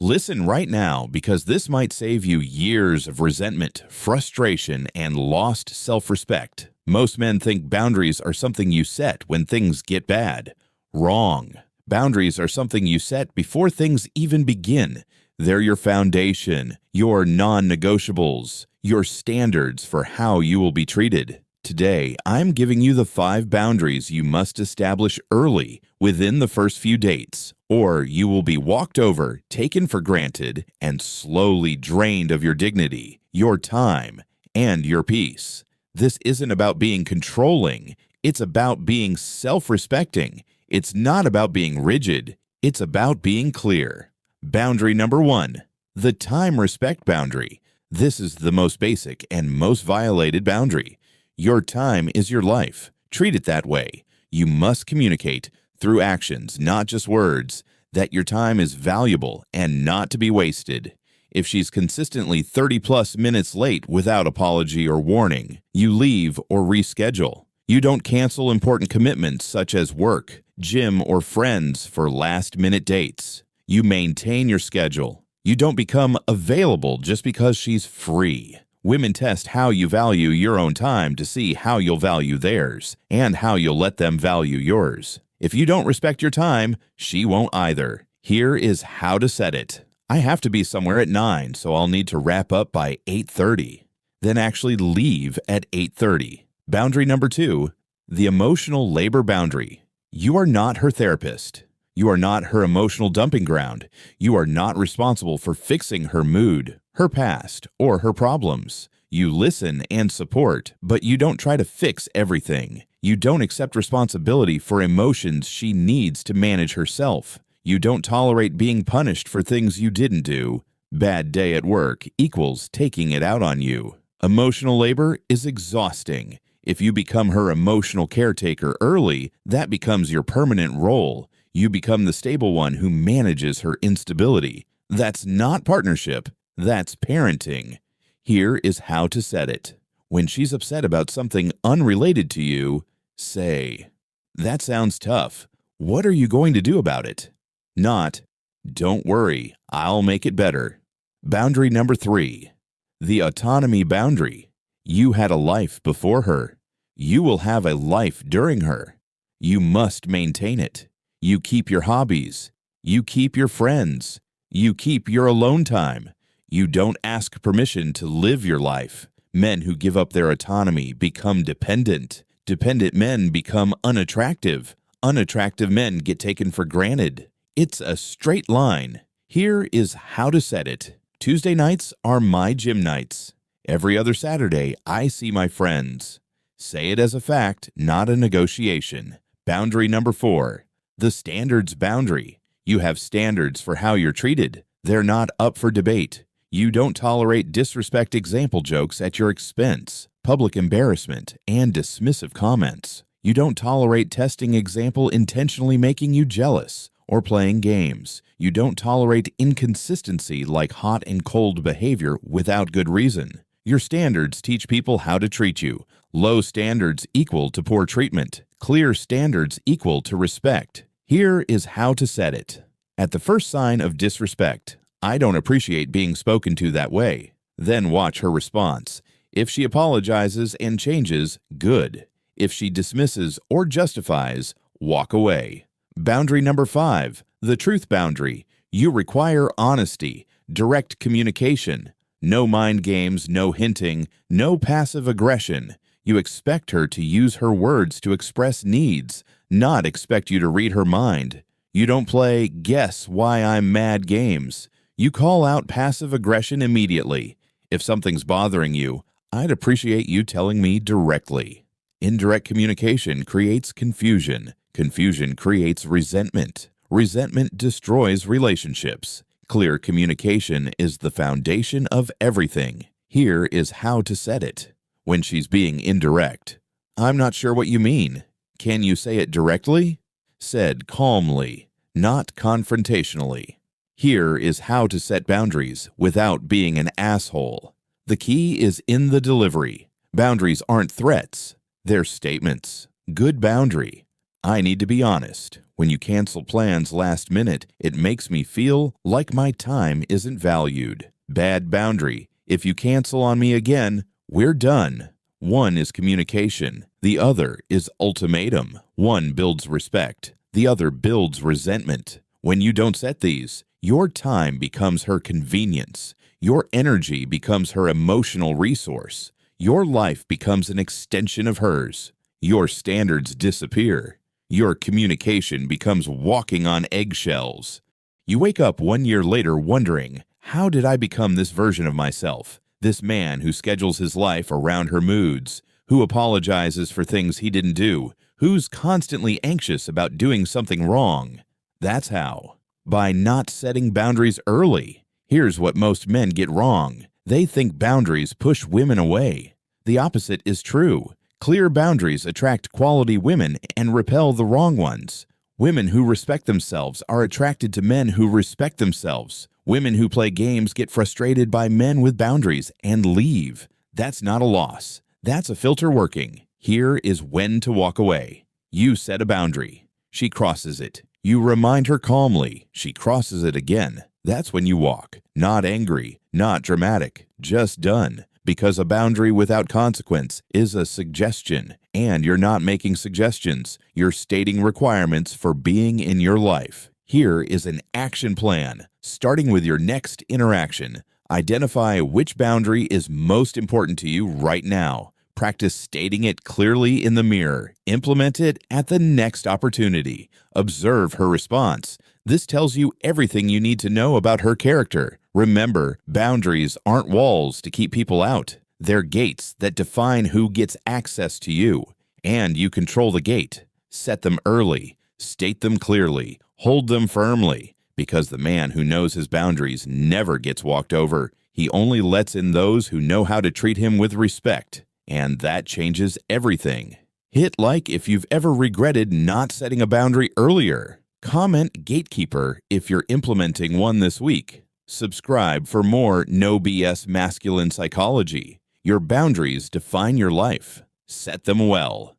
Listen right now, because this might save you years of resentment, frustration, and lost self-respect. Most men think boundaries are something you set when things get bad. Wrong. Boundaries are something you set before things even begin. They're your foundation, your non-negotiables, your standards for how you will be treated. Today, I'm giving you the 5 boundaries you must establish early within the first few dates, or you will be walked over, taken for granted, and slowly drained of your dignity, your time, and your peace. This isn't about being controlling. It's about being self-respecting. It's not about being rigid. It's about being clear. Boundary number 1, the time respect boundary. This is the most basic and most violated boundary. Your time is your life. Treat it that way. You must communicate through actions, not just words, that your time is valuable and not to be wasted. If she's consistently 30+ minutes late without apology or warning, you leave or reschedule. You don't cancel important commitments such as work, gym, or friends for last-minute dates. You maintain your schedule. You don't become available just because she's free. Women test how you value your own time to see how you'll value theirs and how you'll let them value yours. If you don't respect your time, she won't either. Here is how to set it. I have to be somewhere at 9, so I'll need to wrap up by 8:30. Then actually leave at 8:30. Boundary number 2, the emotional labor boundary. You are not her therapist. You are not her emotional dumping ground. You are not responsible for fixing her mood, her past, or her problems. You listen and support, but you don't try to fix everything. You don't accept responsibility for emotions she needs to manage herself. You don't tolerate being punished for things you didn't do. Bad day at work equals taking it out on you. Emotional labor is exhausting. If you become her emotional caretaker early, that becomes your permanent role. You become the stable one who manages her instability. That's not partnership. That's parenting. Here is how to set it. When she's upset about something unrelated to you, say, "That sounds tough. What are you going to do about it?" Not, "Don't worry, I'll make it better." Boundary number 3, the autonomy boundary. You had a life before her. You will have a life during her. You must maintain it. You keep your hobbies. You keep your friends. You keep your alone time. You don't ask permission to live your life. Men who give up their autonomy become dependent. Dependent men become unattractive. Unattractive men get taken for granted. It's a straight line. Here is how to set it. Tuesday nights are my gym nights. Every other Saturday, I see my friends. Say it as a fact, not a negotiation. Boundary number 4, the standards boundary. You have standards for how you're treated. They're not up for debate. You don't tolerate disrespect example jokes at your expense, public embarrassment, and dismissive comments. You don't tolerate testing example intentionally making you jealous or playing games. You don't tolerate inconsistency like hot and cold behavior without good reason. Your standards teach people how to treat you. Low standards equal to poor treatment. Clear standards equal to respect. Here is how to set it. At the first sign of disrespect, "I don't appreciate being spoken to that way." Then watch her response. If she apologizes and changes, good. If she dismisses or justifies, walk away. Boundary number 5, the truth boundary. You require honesty, direct communication. No mind games, no hinting, no passive aggression. You expect her to use her words to express needs, not expect you to read her mind. You don't play "guess why I'm mad" games. You call out passive aggression immediately. If something's bothering you, I'd appreciate you telling me directly. Indirect communication creates confusion. Confusion creates resentment. Resentment destroys relationships. Clear communication is the foundation of everything. Here is how to set it. When she's being indirect, "I'm not sure what you mean. Can you say it directly?" Said calmly, not confrontationally. Here is how to set boundaries without being an asshole. The key is in the delivery. Boundaries aren't threats. They're statements. Good boundary. I need to be honest. When you cancel plans last minute, it makes me feel like my time isn't valued. Bad boundary. If you cancel on me again, we're done. One is communication. The other is ultimatum. One builds respect. The other builds resentment. When you don't set these, your time becomes her convenience. Your energy becomes her emotional resource. Your life becomes an extension of hers. Your standards disappear. Your communication becomes walking on eggshells. You wake up 1 year later wondering, how did I become this version of myself? This man who schedules his life around her moods, who apologizes for things he didn't do, who's constantly anxious about doing something wrong. That's how. By not setting boundaries early. Here's what most men get wrong. They think boundaries push women away. The opposite is true. Clear boundaries attract quality women and repel the wrong ones. Women who respect themselves are attracted to men who respect themselves. Women who play games get frustrated by men with boundaries and leave. That's not a loss. That's a filter working. Here is when to walk away. You set a boundary. She crosses it. You remind her calmly. She crosses it again. That's when you walk. Not angry, not dramatic, just done. Because a boundary without consequence is a suggestion, and you're not making suggestions. You're stating requirements for being in your life. Here is an action plan, starting with your next interaction. Identify which boundary is most important to you right now. Practice stating it clearly in the mirror. Implement it at the next opportunity. Observe her response. This tells you everything you need to know about her character. Remember, boundaries aren't walls to keep people out. They're gates that define who gets access to you. And you control the gate. Set them early. State them clearly. Hold them firmly. Because the man who knows his boundaries never gets walked over. He only lets in those who know how to treat him with respect. And that changes everything. Hit like if you've ever regretted not setting a boundary earlier. Comment Gatekeeper if you're implementing one this week. Subscribe for more No BS masculine psychology. Your boundaries define your life. Set them well.